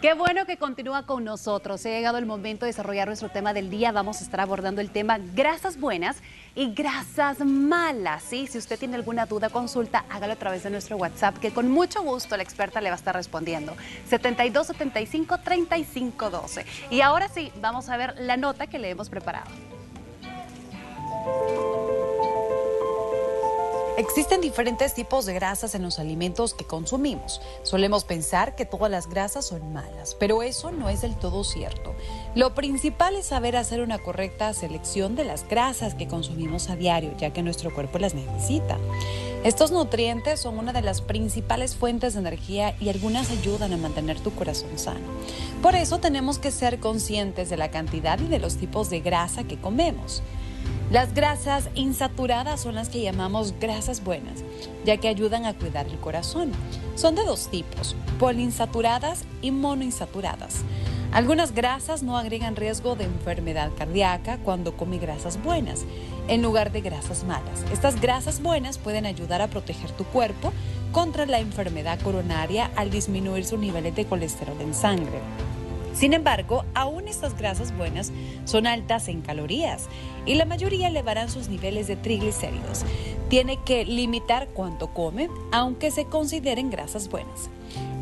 Qué bueno que continúa con nosotros. Ha llegado el momento de desarrollar nuestro tema del día. Vamos a estar abordando el tema grasas buenas y grasas malas. ¿Sí? Si usted tiene alguna duda, consulta, hágalo a través de nuestro WhatsApp, que con mucho gusto la experta le va a estar respondiendo. 7275-3512. Y ahora sí, vamos a ver la nota que le hemos preparado. Existen diferentes tipos de grasas en los alimentos que consumimos. Solemos pensar que todas las grasas son malas, pero eso no es del todo cierto. Lo principal es saber hacer una correcta selección de las grasas que consumimos a diario, ya que nuestro cuerpo las necesita. Estos nutrientes son una de las principales fuentes de energía y algunas ayudan a mantener tu corazón sano. Por eso tenemos que ser conscientes de la cantidad y de los tipos de grasa que comemos. Las grasas insaturadas son las que llamamos grasas buenas, ya que ayudan a cuidar el corazón. Son de dos tipos, poliinsaturadas y monoinsaturadas. Algunas grasas no agregan riesgo de enfermedad cardíaca cuando come grasas buenas, en lugar de grasas malas. Estas grasas buenas pueden ayudar a proteger tu cuerpo contra la enfermedad coronaria al disminuir sus niveles de colesterol en sangre. Sin embargo, aún estas grasas buenas son altas en calorías y la mayoría elevarán sus niveles de triglicéridos. Tiene que limitar cuánto come, aunque se consideren grasas buenas.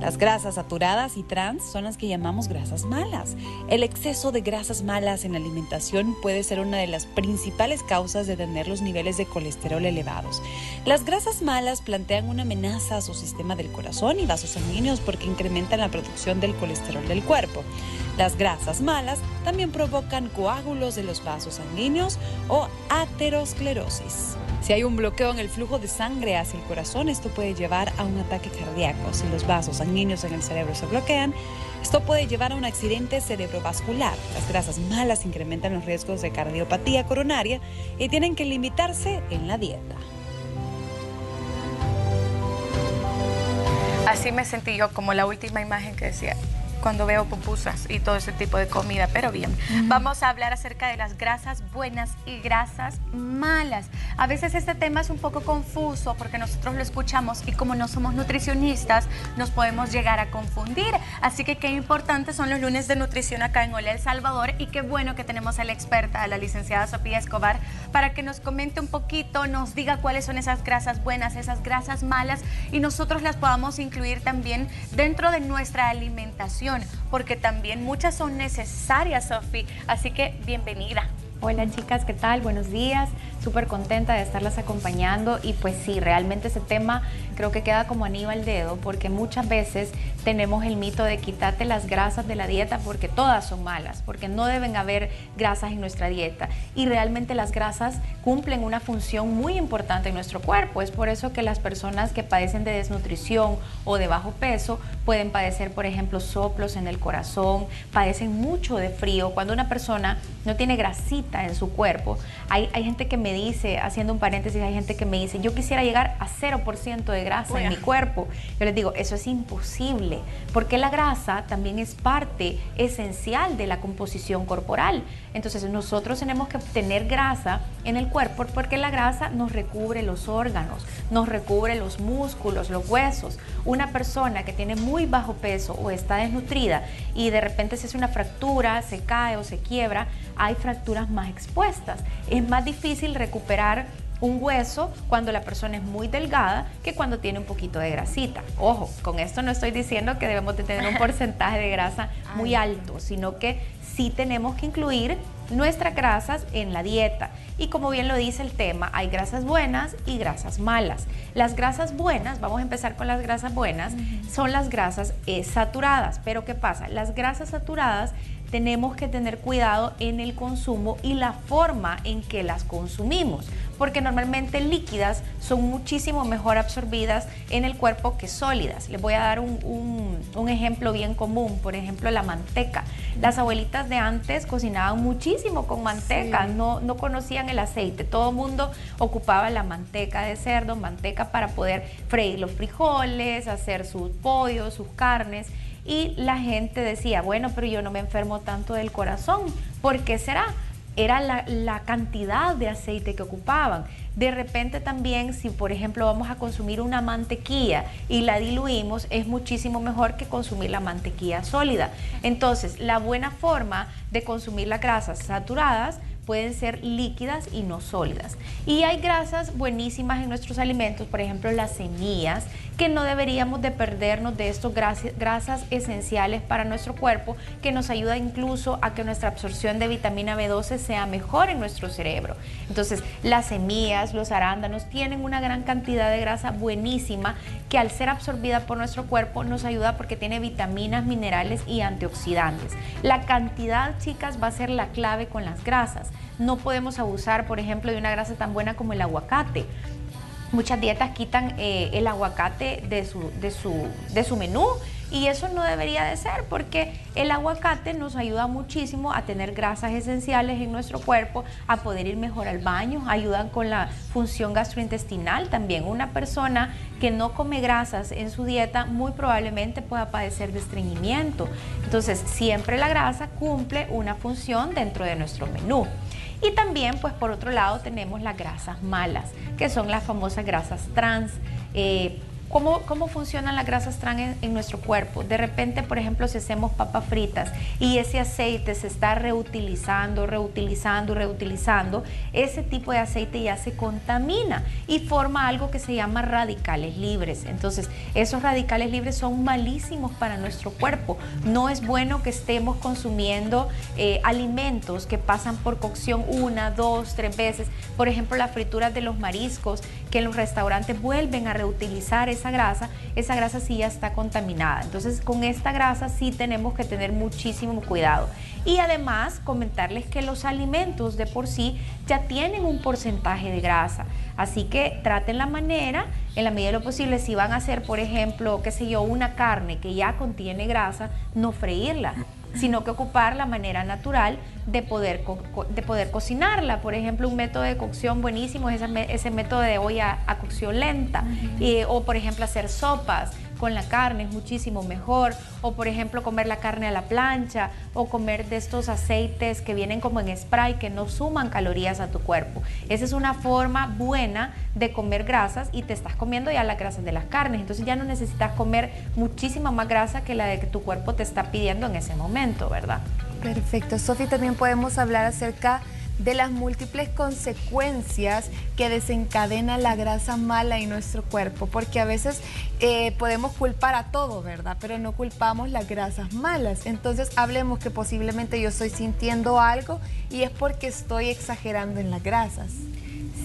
Las grasas saturadas y trans son las que llamamos grasas malas. El exceso de grasas malas en la alimentación puede ser una de las principales causas de tener los niveles de colesterol elevados. Las grasas malas plantean una amenaza a su sistema del corazón y vasos sanguíneos porque incrementan la producción del colesterol del cuerpo. Las grasas malas también provocan coágulos de los vasos sanguíneos o aterosclerosis. Si hay un bloqueo en el flujo de sangre hacia el corazón, esto puede llevar a un ataque cardíaco. Si los vasos sanguíneos en el cerebro se bloquean, esto puede llevar a un accidente cerebrovascular. Las grasas malas incrementan los riesgos de cardiopatía coronaria y tienen que limitarse en la dieta. Así me sentí yo, como la última imagen que decía, cuando veo pupusas y todo ese tipo de comida, pero bien. Vamos a hablar acerca de las grasas buenas y grasas malas. A veces este tema es un poco confuso porque nosotros lo escuchamos y como no somos nutricionistas, nos podemos llegar a confundir. Así que qué importantes son los lunes de nutrición acá en Hola El Salvador y qué bueno que tenemos a la experta, a la licenciada Sofía Escobar, para que nos comente un poquito, nos diga cuáles son esas grasas buenas, esas grasas malas y nosotros las podamos incluir también dentro de nuestra alimentación, porque también muchas son necesarias, Sofi. Así que bienvenida. Hola chicas, ¿qué tal? Buenos días. Súper contenta de estarlas acompañando y pues sí, realmente ese tema creo que queda como anillo al dedo porque muchas veces tenemos el mito de quitarte las grasas de la dieta porque todas son malas, porque no deben haber grasas en nuestra dieta y realmente las grasas cumplen una función muy importante en nuestro cuerpo. Es por eso que las personas que padecen de desnutrición o de bajo peso pueden padecer, por ejemplo, soplos en el corazón, padecen mucho de frío. Cuando una persona no tiene grasita en su cuerpo, hay gente que me dice, haciendo un paréntesis, hay gente que me dice, yo quisiera llegar a 0% de grasa en mi cuerpo. Yo les digo, eso es imposible, porque la grasa también es parte esencial de la composición corporal. Entonces nosotros tenemos que tener grasa en el cuerpo porque la grasa nos recubre los órganos, nos recubre los músculos, los huesos. Una persona que tiene muy bajo peso o está desnutrida y de repente se hace una fractura, se cae o se quiebra, hay fracturas más expuestas. Es más difícil recuperar un hueso cuando la persona es muy delgada que cuando tiene un poquito de grasita. Ojo, con esto no estoy diciendo que debemos de tener un porcentaje de grasa muy alto, sino que sí tenemos que incluir nuestras grasas en la dieta. Y como bien lo dice el tema, hay grasas buenas y grasas malas. Las grasas buenas, vamos a empezar con las grasas buenas, son las grasas saturadas. Pero ¿qué pasa? Las grasas saturadas tenemos que tener cuidado en el consumo y la forma en que las consumimos, porque normalmente líquidas son muchísimo mejor absorbidas en el cuerpo que sólidas. Les voy a dar un ejemplo bien común, por ejemplo la manteca. Las abuelitas de antes cocinaban muchísimo con manteca, no conocían el aceite, todo el mundo ocupaba la manteca de cerdo, manteca para poder freír los frijoles, hacer sus pollos, sus carnes. Y la gente decía, bueno, pero yo no me enfermo tanto del corazón, ¿por qué será? era la cantidad de aceite que ocupaban. De repente también, si por ejemplo vamos a consumir una mantequilla y la diluimos, es muchísimo mejor que consumir la mantequilla sólida. Entonces, la buena forma de consumir las grasas saturadas pueden ser líquidas y no sólidas. Y hay grasas buenísimas en nuestros alimentos, por ejemplo las semillas, que no deberíamos de perdernos de estos grasas esenciales para nuestro cuerpo, que nos ayuda incluso a que nuestra absorción de vitamina B12 sea mejor en nuestro cerebro. Entonces, las semillas, los arándanos tienen una gran cantidad de grasa buenísima que al ser absorbida por nuestro cuerpo nos ayuda porque tiene vitaminas, minerales y antioxidantes. La cantidad, chicas, va a ser la clave con las grasas. No podemos abusar, por ejemplo, de una grasa tan buena como el aguacate. Muchas dietas quitan el aguacate de su menú y eso no debería de ser porque el aguacate nos ayuda muchísimo a tener grasas esenciales en nuestro cuerpo, a poder ir mejor al baño, ayudan con la función gastrointestinal también. Una persona que no come grasas en su dieta muy probablemente pueda padecer de estreñimiento. Entonces, siempre la grasa cumple una función dentro de nuestro menú. Y también, pues por otro lado, tenemos las grasas malas, que son las famosas grasas trans. ¿Cómo funcionan las grasas trans en nuestro cuerpo? De repente, por ejemplo, si hacemos papas fritas y ese aceite se está reutilizando, ese tipo de aceite ya se contamina y forma algo que se llama radicales libres. Entonces, esos radicales libres son malísimos para nuestro cuerpo. No es bueno que estemos consumiendo alimentos que pasan por cocción 1, 2, 3 veces. Por ejemplo, las frituras de los mariscos, que en los restaurantes vuelven a reutilizar esa grasa sí ya está contaminada. Entonces, con esta grasa sí tenemos que tener muchísimo cuidado. Y además, comentarles que los alimentos de por sí ya tienen un porcentaje de grasa. Así que traten la manera, en la medida de lo posible, si van a hacer, por ejemplo, qué sé yo, una carne que ya contiene grasa, no freírla, sino que ocupar la manera natural de poder cocinarla. Por ejemplo, un método de cocción buenísimo es ese método de olla a cocción lenta, o por ejemplo hacer sopas con la carne es muchísimo mejor, o por ejemplo comer la carne a la plancha, o comer de estos aceites que vienen como en spray que no suman calorías a tu cuerpo. Esa es una forma buena de comer grasas y te estás comiendo ya las grasas de las carnes, entonces ya no necesitas comer muchísima más grasa que la de que tu cuerpo te está pidiendo en ese momento, ¿verdad? Perfecto. Sofi, también podemos hablar acerca de las múltiples consecuencias que desencadena la grasa mala en nuestro cuerpo, porque a veces podemos culpar a todo, ¿verdad? Pero no culpamos las grasas malas. Entonces hablemos que posiblemente yo estoy sintiendo algo y es porque estoy exagerando en las grasas.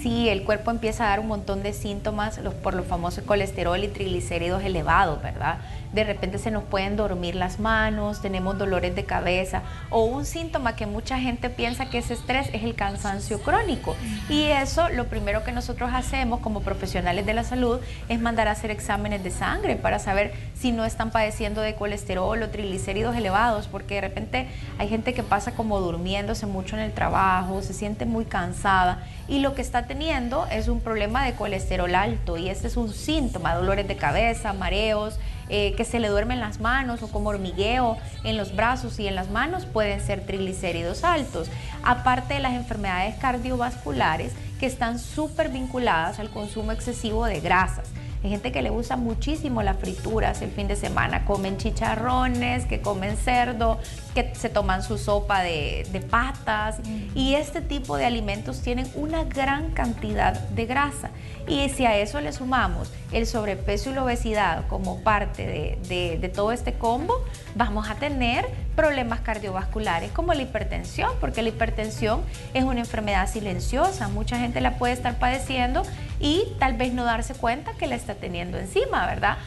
Sí, el cuerpo empieza a dar un montón de síntomas por los famosos colesterol y triglicéridos elevados, ¿verdad? De repente se nos pueden dormir las manos, tenemos dolores de cabeza, o un síntoma que mucha gente piensa que es estrés es el cansancio crónico. Y eso, lo primero que nosotros hacemos como profesionales de la salud es mandar a hacer exámenes de sangre para saber si no están padeciendo de colesterol o triglicéridos elevados, porque de repente hay gente que pasa como durmiéndose mucho en el trabajo, se siente muy cansada y lo que está teniendo es un problema de colesterol alto, y este es un síntoma: dolores de cabeza, mareos, que se le duermen las manos, o como hormigueo en los brazos y en las manos, pueden ser triglicéridos altos. Aparte de las enfermedades cardiovasculares que están súper vinculadas al consumo excesivo de grasas. Hay gente que le gusta muchísimo las frituras el fin de semana, comen chicharrones, que comen cerdo, que se toman su sopa de patas, y este tipo de alimentos tienen una gran cantidad de grasa. Y si a eso le sumamos el sobrepeso y la obesidad como parte de todo este combo, vamos a tener problemas cardiovasculares como la hipertensión, porque la hipertensión es una enfermedad silenciosa. Mucha gente la puede estar padeciendo y tal vez no darse cuenta que la está teniendo encima, ¿verdad?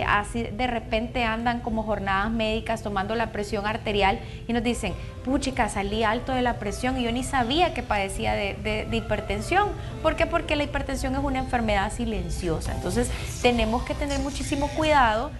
Así de repente andan como jornadas médicas tomando la presión arterial y nos dicen: puchica, salí alto de la presión y yo ni sabía que padecía de hipertensión. ¿Por qué? Porque la hipertensión es una enfermedad silenciosa. Entonces tenemos que tener muchísimo cuidado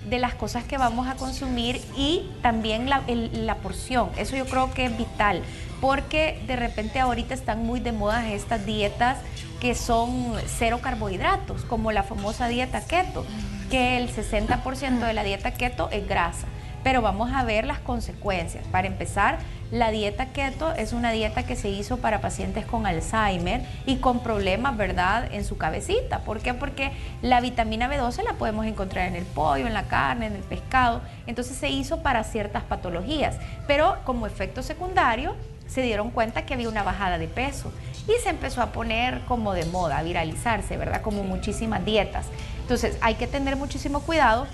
de las cosas que vamos a consumir y también la porción. Eso yo creo que es vital, porque de repente ahorita están muy de moda estas dietas que son cero carbohidratos, como la famosa dieta keto, que el 60% de la dieta keto es grasa. pero vamos a ver las consecuencias. Para empezar, la dieta keto es una dieta que se hizo para pacientes con Alzheimer y con problemas, ¿verdad?, en su cabecita. ¿Por qué? Porque la vitamina B12 la podemos encontrar en el pollo, en la carne, en el pescado. Entonces se hizo para ciertas patologías, pero como efecto secundario se dieron cuenta que había una bajada de peso y se empezó a poner como de moda, a viralizarse, ¿verdad?, como muchísimas dietas. Entonces hay que tener muchísimo cuidado,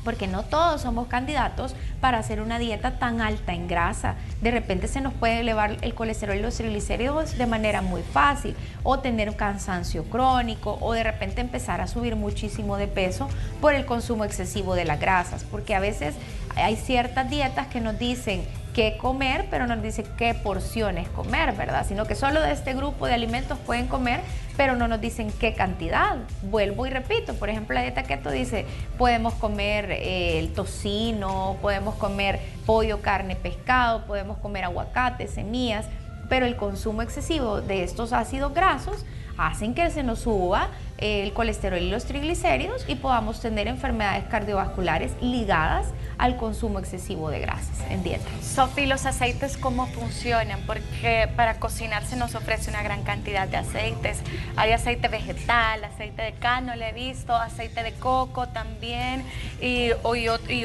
porque no todos somos candidatos para hacer una dieta tan alta en grasa. De repente se nos puede elevar el colesterol y los triglicéridos de manera muy fácil, o tener un cansancio crónico, o de repente empezar a subir muchísimo de peso por el consumo excesivo de las grasas, porque a veces hay ciertas dietas que nos dicen qué comer, pero no nos dice qué porciones comer, ¿verdad? Sino que solo de este grupo de alimentos pueden comer, pero no nos dicen qué cantidad. Vuelvo y repito, por ejemplo, la dieta keto dice, podemos comer el tocino, podemos comer pollo, carne, pescado, podemos comer aguacate, semillas, pero el consumo excesivo de estos ácidos grasos hacen que se nos suba el colesterol y los triglicéridos y podamos tener enfermedades cardiovasculares ligadas al consumo excesivo de grasas en dieta. Sofi, ¿los aceites cómo funcionan? Porque para cocinar se nos ofrece una gran cantidad de aceites. Hay aceite vegetal, aceite de cánola he visto, aceite de coco también y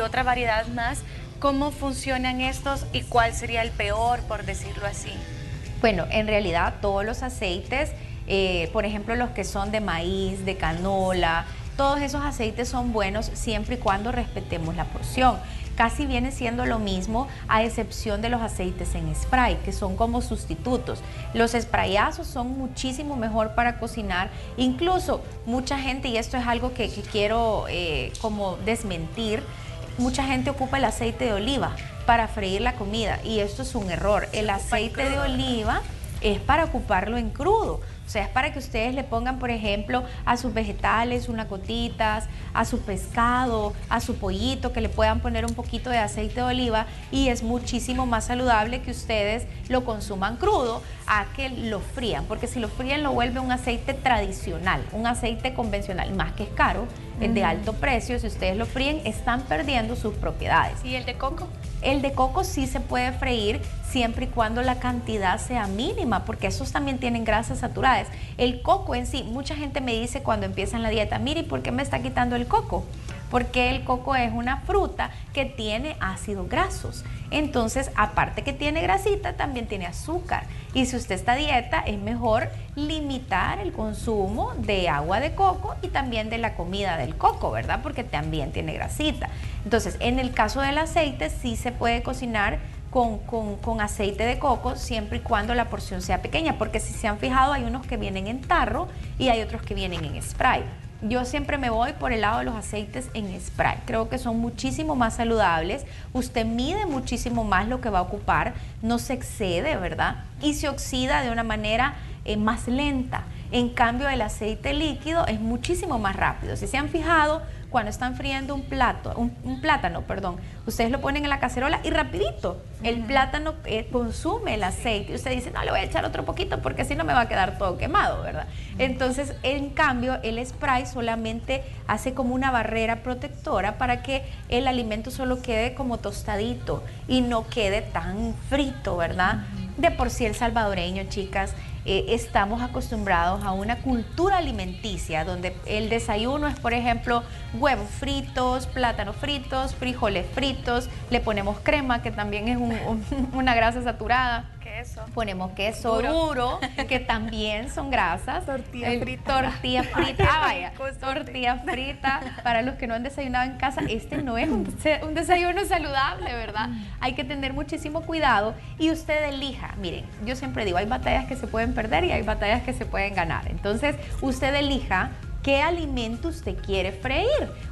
otra variedad más. ¿Cómo funcionan estos y cuál sería el peor, por decirlo así? Bueno, en realidad todos los aceites, por ejemplo los que son de maíz, de canola, todos esos aceites son buenos siempre y cuando respetemos la porción. Casi viene siendo lo mismo, a excepción de los aceites en spray, que son como sustitutos. Los sprayazos son muchísimo mejor para cocinar. Incluso mucha gente, y esto es algo que quiero como desmentir, mucha gente ocupa el aceite de oliva para freír la comida y esto es un error. El aceite de oliva es para ocuparlo en crudo. O sea, es para que ustedes le pongan, por ejemplo, a sus vegetales unas gotitas, a su pescado, a su pollito, que le puedan poner un poquito de aceite de oliva y es muchísimo más saludable que ustedes lo consuman crudo a que lo frían, porque si lo frían lo vuelve un aceite tradicional, un aceite convencional, más que es caro, es de alto precio. Si ustedes lo fríen, están perdiendo sus propiedades. ¿Y el de coco? El de coco sí se puede freír siempre y cuando la cantidad sea mínima, porque esos también tienen grasas saturadas. El coco en sí, mucha gente me dice cuando empiezan la dieta, mire, ¿por qué me está quitando el coco? Porque el coco es una fruta que tiene ácidos grasos. Entonces, aparte que tiene grasita, también tiene azúcar. Y si usted está a dieta, es mejor limitar el consumo de agua de coco y también de la comida del coco, ¿verdad? Porque también tiene grasita. Entonces, en el caso del aceite, sí se puede cocinar con aceite de coco siempre y cuando la porción sea pequeña, porque si se han fijado hay unos que vienen en tarro y hay otros que vienen en spray. Yo siempre me voy por el lado de los aceites en spray, creo que son muchísimo más saludables, usted mide muchísimo más lo que va a ocupar, no se excede, ¿verdad? Y se oxida de una manera más lenta. En cambio el aceite líquido es muchísimo más rápido. Si se han fijado, cuando están friendo un plátano, ustedes lo ponen en la cacerola y rapidito el plátano consume el aceite y usted dice, no, le voy a echar otro poquito porque así no me va a quedar todo quemado, ¿verdad? Entonces, en cambio, el spray solamente hace como una barrera protectora para que el alimento solo quede como tostadito y no quede tan frito, ¿verdad? De por sí el salvadoreño, chicas, estamos acostumbrados a una cultura alimenticia donde el desayuno es, por ejemplo, huevos fritos, plátanos fritos, frijoles fritos, le ponemos crema, que también es una grasa saturada. Queso. Ponemos queso duro, que también son grasas. Tortilla frita. Tortilla frita, vaya, tortilla frita. Para los que no han desayunado en casa, este no es un desayuno saludable, ¿verdad? Hay que tener muchísimo cuidado y usted elija. Miren, yo siempre digo, hay batallas que se pueden perder y hay batallas que se pueden ganar. Entonces, usted elija qué alimento usted quiere freír.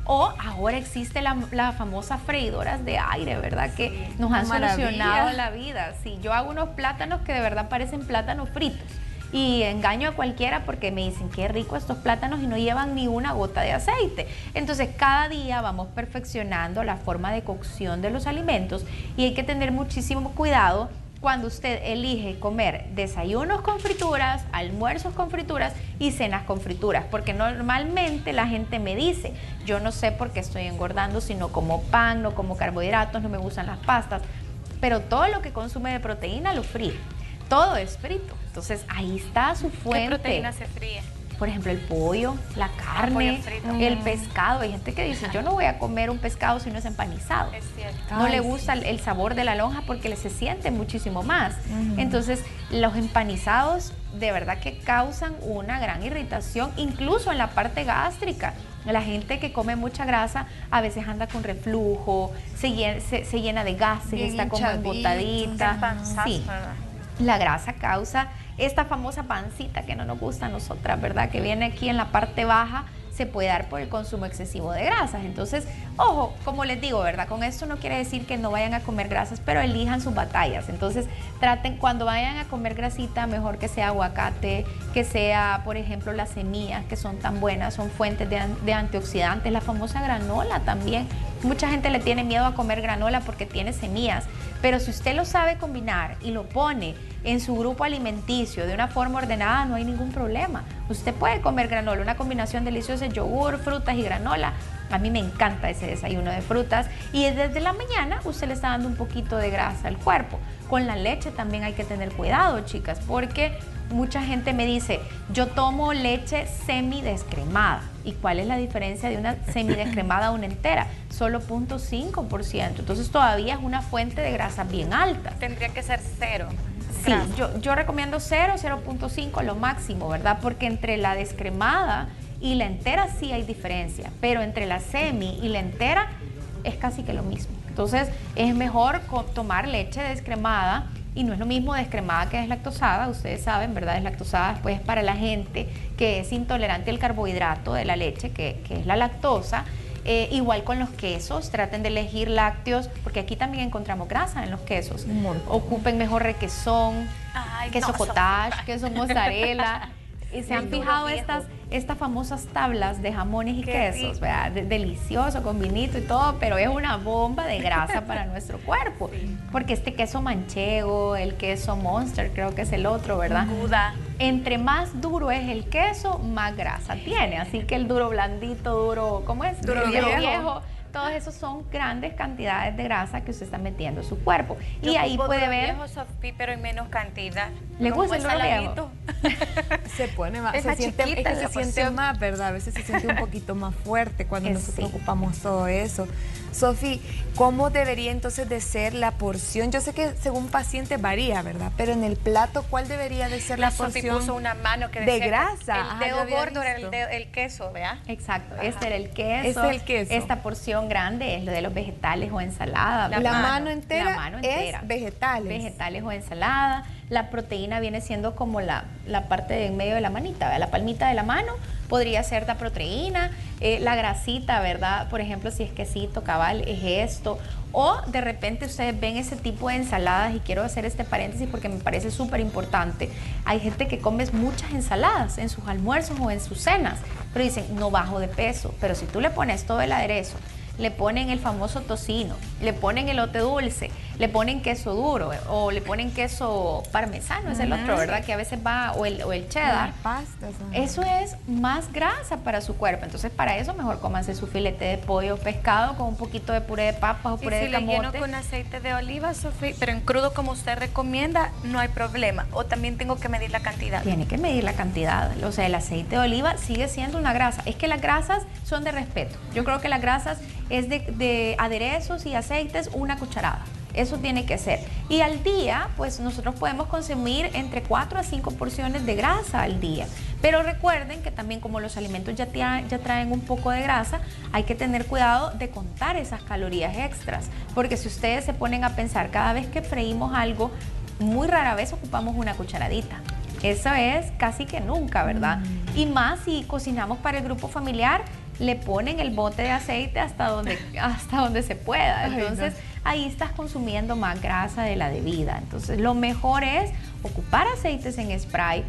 O ahora existe la famosa freidoras de aire, ¿verdad? Que nos han solucionado la vida. Sí, yo hago unos plátanos que de verdad parecen plátanos fritos. Y engaño a cualquiera porque me dicen qué rico estos plátanos y no llevan ni una gota de aceite. Entonces cada día vamos perfeccionando la forma de cocción de los alimentos y hay que tener muchísimo cuidado cuando usted elige comer desayunos con frituras, almuerzos con frituras y cenas con frituras, porque normalmente la gente me dice, yo no sé por qué estoy engordando si no como pan, no como carbohidratos, no me gustan las pastas, pero todo lo que consume de proteína lo fríe, todo es frito, entonces ahí está su fuente. ¿Qué proteína se fríe? Por ejemplo, el pollo, la carne, el pescado. Hay gente que dice, yo no voy a comer un pescado si no es empanizado. Es cierto. No le gusta el sabor de la lonja porque se siente muchísimo más. Entonces, los empanizados de verdad que causan una gran irritación, incluso en la parte gástrica. La gente que come mucha grasa a veces anda con reflujo, se llena de gases, bien está como embotadita. Sí. La grasa causa esta famosa pancita que no nos gusta a nosotras, ¿verdad? Que viene aquí en la parte baja, se puede dar por el consumo excesivo de grasas. Entonces, ojo, como les digo, ¿verdad? Con esto no quiere decir que no vayan a comer grasas, pero elijan sus batallas. Entonces, traten, cuando vayan a comer grasita, mejor que sea aguacate, que sea, por ejemplo, las semillas, que son tan buenas, son fuentes de antioxidantes, la famosa granola también. Mucha gente le tiene miedo a comer granola porque tiene semillas, pero si usted lo sabe combinar y lo pone en su grupo alimenticio de una forma ordenada, no hay ningún problema. Usted puede comer granola, una combinación deliciosa de yogur, frutas y granola. A mí me encanta ese desayuno de frutas y desde la mañana usted le está dando un poquito de grasa al cuerpo. Con la leche también hay que tener cuidado, chicas, porque mucha gente me dice, yo tomo leche semidescremada. ¿Y cuál es la diferencia de una semidescremada a una entera? Solo 0.5%. Entonces todavía es una fuente de grasa bien alta. Tendría que ser 0. Sí, yo recomiendo 0, 0.5 lo máximo, ¿verdad? Porque entre la descremada y la entera sí hay diferencia, pero entre la semi y la entera es casi que lo mismo. Entonces es mejor tomar leche descremada, y no es lo mismo descremada que deslactosada, ustedes saben, ¿verdad? Deslactosada pues para la gente que es intolerante al carbohidrato de la leche, que es la lactosa. Igual con los quesos, traten de elegir lácteos, porque aquí también encontramos grasa en los quesos. Ocupen mejor requesón, queso cottage, queso mozzarella. Y se han fijado estas famosas tablas de jamones y quesos, ¿verdad? Delicioso, con vinito y todo, pero es una bomba de grasa para nuestro cuerpo. Porque este queso manchego, el queso Monster, creo que es el otro, ¿verdad? Gouda. Entre más duro es el queso, más grasa tiene. Así que el duro blandito, duro, ¿cómo es? Duro viejo. Todos esos son grandes cantidades de grasa que usted está metiendo en su cuerpo. Y ahí puede ver... Viejo Sophie, pero en menos cantidad. ¿Le gusta el duro viejo? Se pone más, es se siente, chiquita, es que se siente más, ¿verdad? A veces se siente un poquito más fuerte cuando nosotros ocupamos todo eso. Sophie, ¿cómo debería entonces de ser la porción? Yo sé que según paciente varía, ¿verdad? Pero en el plato, ¿cuál debería de ser la porción? Sophie puso una mano que de grasa. El dedo gordo era el queso, ¿verdad? Exacto, este era el queso. Este es el queso. Esta porción grande es lo de los vegetales o ensalada. La mano entera es vegetales. Vegetales o ensalada. La proteína viene siendo como la parte de en medio de la manita, ¿verdad? La palmita de la mano podría ser la proteína, la grasita, ¿verdad? Por ejemplo, si es quesito, cabal, es esto. O de repente ustedes ven ese tipo de ensaladas, y quiero hacer este paréntesis porque me parece súper importante. Hay gente que come muchas ensaladas en sus almuerzos o en sus cenas, pero dicen, no bajo de peso. Pero si tú le pones todo el aderezo, le ponen el famoso tocino, le ponen elote dulce, le ponen queso duro o le ponen queso parmesano, es el otro, ¿verdad? Que a veces va, o el cheddar. Pastas, eso es más grasa para su cuerpo. Entonces, para eso mejor cómanse su filete de pollo o pescado con un poquito de puré de papas o puré de camote. Y si le lleno con aceite de oliva, Sophie, pero en crudo como usted recomienda, no hay problema. O también tengo que medir la cantidad. Tiene que medir la cantidad. O sea, el aceite de oliva sigue siendo una grasa. Es que las grasas son de respeto. Yo creo que las grasas es de aderezos y aceites, una cucharada. Eso tiene que ser. Y al día, pues nosotros podemos consumir entre 4 a 5 porciones de grasa al día. Pero recuerden que también como los alimentos ya traen un poco de grasa, hay que tener cuidado de contar esas calorías extras. Porque si ustedes se ponen a pensar, cada vez que freímos algo, muy rara vez ocupamos una cucharadita. Eso es casi que nunca, ¿verdad? Y más si cocinamos para el grupo familiar, le ponen el bote de aceite hasta donde se pueda. Entonces, ahí estás consumiendo más grasa de la debida. Entonces lo mejor es ocupar aceites en spray,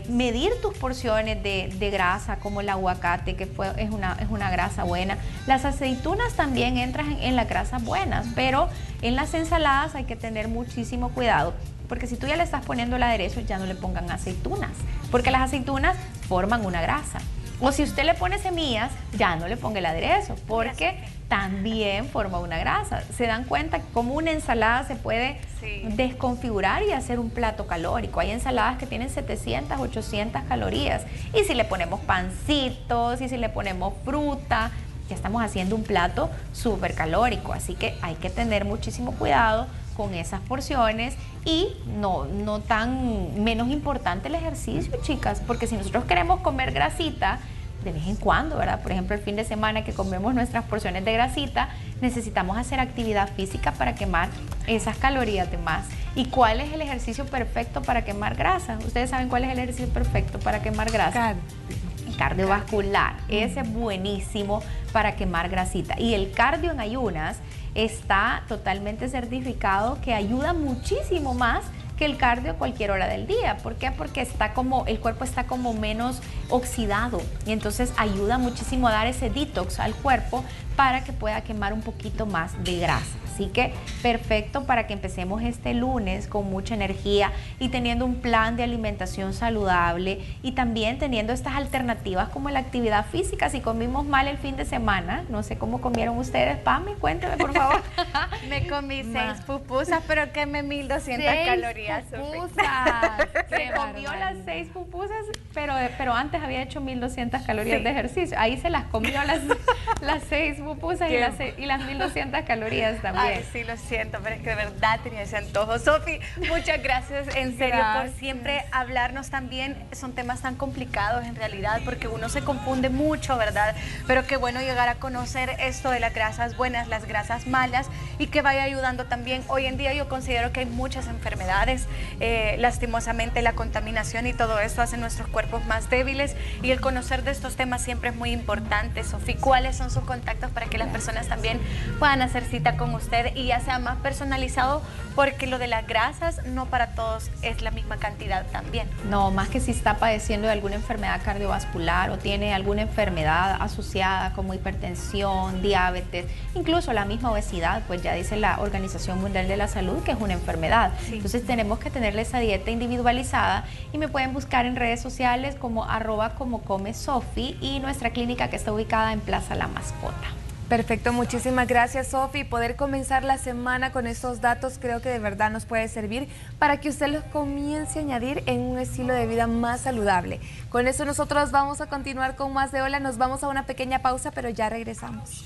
medir tus porciones de grasa, como el aguacate, que es una grasa buena. Las aceitunas también entran en las grasas buenas, pero en las ensaladas hay que tener muchísimo cuidado, porque si tú ya le estás poniendo el aderezo, ya no le pongan aceitunas, porque las aceitunas forman una grasa. O si usted le pone semillas, ya no le ponga el aderezo, porque también forma una grasa. ¿Se dan cuenta cómo una ensalada se puede desconfigurar y hacer un plato calórico? Hay ensaladas que tienen 700, 800 calorías. Y si le ponemos pancitos, y si le ponemos fruta, ya estamos haciendo un plato súper calórico. Así que hay que tener muchísimo cuidado con esas porciones y no tan menos importante el ejercicio, chicas, porque si nosotros queremos comer grasita de vez en cuando, ¿verdad? Por ejemplo, el fin de semana que comemos nuestras porciones de grasita, necesitamos hacer actividad física para quemar esas calorías de más. ¿Y cuál es el ejercicio perfecto para quemar grasa? ¿Ustedes saben cuál es el ejercicio perfecto para quemar grasa? Cardiovascular. Ese es buenísimo para quemar grasita. Y el cardio en ayunas está totalmente certificado que ayuda muchísimo más que el cardio a cualquier hora del día. ¿Por qué? Porque el cuerpo está como menos oxidado y entonces ayuda muchísimo a dar ese detox al cuerpo para que pueda quemar un poquito más de grasa. Así que perfecto para que empecemos este lunes con mucha energía y teniendo un plan de alimentación saludable y también teniendo estas alternativas como la actividad física. Si comimos mal el fin de semana, no sé cómo comieron ustedes, Pame, cuénteme por favor. Me comí 6 pupusas, pero quemé 1200 calorías. Se comió las 6 pupusas, pero antes había hecho 1200 calorías de ejercicio. Ahí se las comió las 6 pupusas y las 1200 calorías también. Ay, sí, lo siento, pero es que de verdad tenía ese antojo. Sofi, muchas gracias en serio por siempre hablarnos también. Son temas tan complicados en realidad porque uno se confunde mucho, ¿verdad? Pero qué bueno llegar a conocer esto de las grasas buenas, las grasas malas y que vaya ayudando también. Hoy en día yo considero que hay muchas enfermedades, lastimosamente la contaminación y todo esto hace nuestros cuerpos más débiles y el conocer de estos temas siempre es muy importante. Sofi, ¿cuáles son sus contactos para que las personas también puedan hacer cita con usted y ya sea más personalizado? Porque lo de las grasas no para todos es la misma cantidad también. No, más que si está padeciendo de alguna enfermedad cardiovascular o tiene alguna enfermedad asociada como hipertensión, diabetes, incluso la misma obesidad, pues ya dice la Organización Mundial de la Salud que es una enfermedad. Sí. Entonces tenemos que tenerle esa dieta individualizada y me pueden buscar en redes sociales como @comocomesofi y nuestra clínica que está ubicada en Plaza La Mascota. Perfecto, muchísimas gracias, Sofi. Poder comenzar la semana con estos datos creo que de verdad nos puede servir para que usted los comience a añadir en un estilo de vida más saludable. Con eso nosotros vamos a continuar con más de Hola, nos vamos a una pequeña pausa, pero ya regresamos.